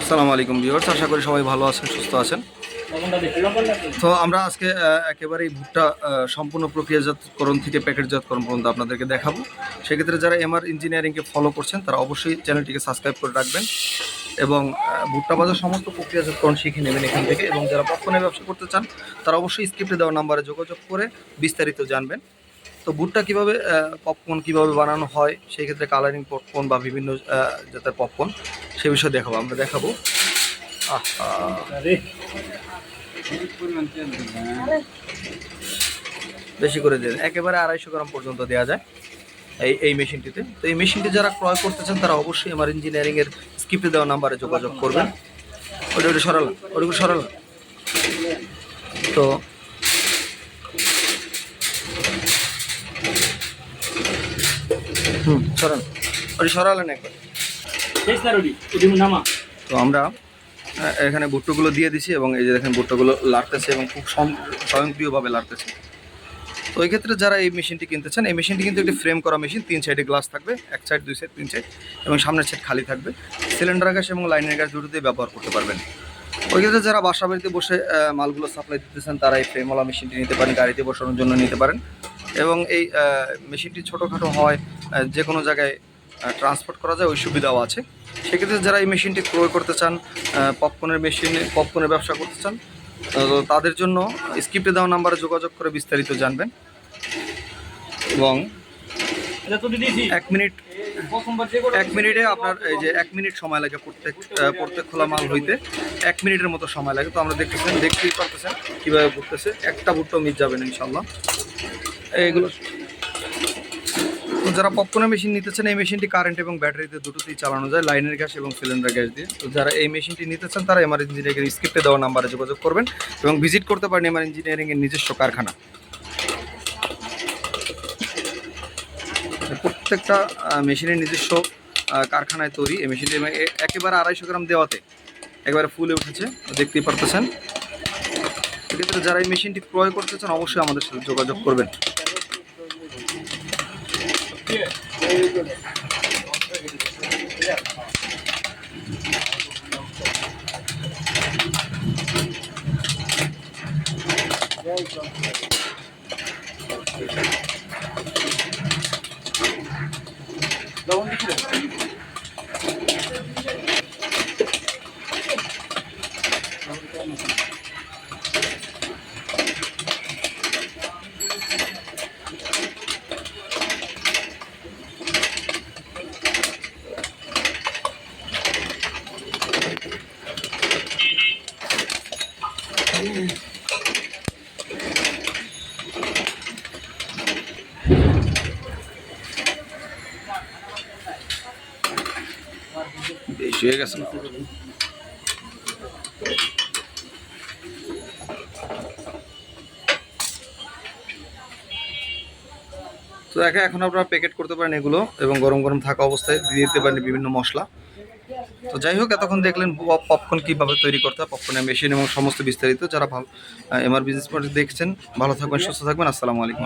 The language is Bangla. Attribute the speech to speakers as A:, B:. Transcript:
A: আসসালামু আলাইকুম ভিউয়ার্স, আশা করি সবাই ভালো আছেন, সুস্থ আছেন। তো আমরা আজকে একেবারেই ভুট্টা সম্পূর্ণ প্রক্রিয়াজাতকরণ থেকে প্যাকেটজাতকরণ পর্যন্ত আপনাদেরকে দেখাবো। সেক্ষেত্রে যারা এমআর ইঞ্জিনিয়ারিংকে ফলো করছেন তারা অবশ্যই চ্যানেলটিকে সাবস্ক্রাইব করে রাখবেন এবং ভুট্টা বাজার সমস্ত প্রক্রিয়াজাতকরণ শিখে নেবেন এখান থেকে। এবং যারা পপকর্নের ব্যবসা করতে চান তারা অবশ্যই স্ক্রিপ্টে দেওয়া নাম্বারে যোগাযোগ করে বিস্তারিত জানবেন। তো ভুট্টা কীভাবে পপকর্ন কীভাবে বানানো হয়, সেই ক্ষেত্রে কালারিং পপকর্ন বা বিভিন্ন জাতের পপকর্ন সে বিষয়ে আমরা দেখাবো। বেশি করে দেন, একেবারে 250 গ্রাম পর্যন্ত দেওয়া যায় এই মেশিনটিতে। তো এই মেশিনটি যারা ক্রয় করতেছেন তারা অবশ্যই আমার ইঞ্জিনিয়ারিংয়ের স্ক্রিপ্টে দেওয়া নাম্বারে যোগাযোগ করবেন। ওটা সরালাম। তো সরালেন একবার। তো আমরা এখানে ভুট্টোগুলো দিয়ে দিছি এবং এই যে দেখেন ভুট্টোগুলো লাড়তেছে এবং খুব স্বয়ংক্রিয়ভাবে লাড়তেছে। তো এই ক্ষেত্রে যারা এই মেশিনটি কিনতে চান, এই মেশিনটি কিন্তু একটি ফ্রেম করা মেশিন, 3 সাইডে গ্লাস থাকবে, 1 সাইড 2 সাইড 3 সাইড এবং সামনের সাইড খালি থাকবে। সিলিন্ডার গ্যাস এবং লাইনের গ্যাস দুটোতেই ব্যবহার করতে পারবেন। ওই ক্ষেত্রে যারা বাসা বাড়িতে বসে মালগুলো সাপ্লাই দিতেছেন তারা এই ফ্রেমওয়ালা মেশিনটি নিতে পারেন, গাড়িতে বসানোর জন্য নিতে পারেন। এবং এই মেশিনটি ছোটোখাটো হয়, যে কোনো জায়গায় ট্রান্সপোর্ট করা যায়, ওই সুবিধাও আছে। সেক্ষেত্রে যারা এই মেশিনটি ক্রয় করতে চান, পপকর্নের ব্যবসা করতে চান, তাদের জন্য স্ক্রিপ্টে দেওয়া নাম্বারে যোগাযোগ করে বিস্তারিত জানবেন। এবং 1 মিনিটে আপনার এই যে 1 মিনিট সময় লাগে প্রত্যেক খোলা মাল হইতে 1 মিনিটের মতো সময় লাগে। তো আমরা দেখতেই পারতেছেন কীভাবে ভুটতেছে, একটা ভুট্টো মিস যাবেন ইনশাল্লাহ। এইগুলো তো যারা পপকর্নের মেশিন নিতে চান, এই মেশিনটি কারেন্ট এবং ব্যাটারিতে দুটোতেই চালানো যায়, লাইনের গ্যাস এবং সিলিন্ডার গ্যাস দিয়ে। তো যারা এই মেশিনটি নিতে চান তারা এমআর ইঞ্জিনিয়ারিং স্ক্রিপ্টে দেওয়া নাম্বারে যোগাযোগ করবেন এবং ভিজিট করতে পারেন এমআর ইঞ্জিনিয়ারিংয়ের নিজস্ব কারখানা। প্রত্যেকটা মেশিনের নিজস্ব কারখানায় তৈরি এই মেশিনটি। একেবারে 250 গ্রাম দেওয়াতে একেবারে ফুলে উঠেছে, দেখতেই পারতেছেন। সেক্ষেত্রে যারা এই মেশিনটি ক্রয় করতে চান অবশ্যই আমাদের সাথে যোগাযোগ করবেন। বেশি হয়ে গেছে না? তো এখন আপনারা প্যাকেট করতে পারেন এগুলো এবং গরম গরম থাকা অবস্থায় দিয়ে দিতে পারেন বিভিন্ন মশলা। তো যাই হোক, এতক্ষণ দেখলেন পপকর্ন কীভাবে তৈরি করতে হয়, পপকর্নের মেশিন এবং সমস্ত বিস্তারিত। যারা ভালো এমআর বিজনেস দেখছেন, ভালো থাকবেন, সুস্থ থাকবেন। আসসালামু আলাইকুম।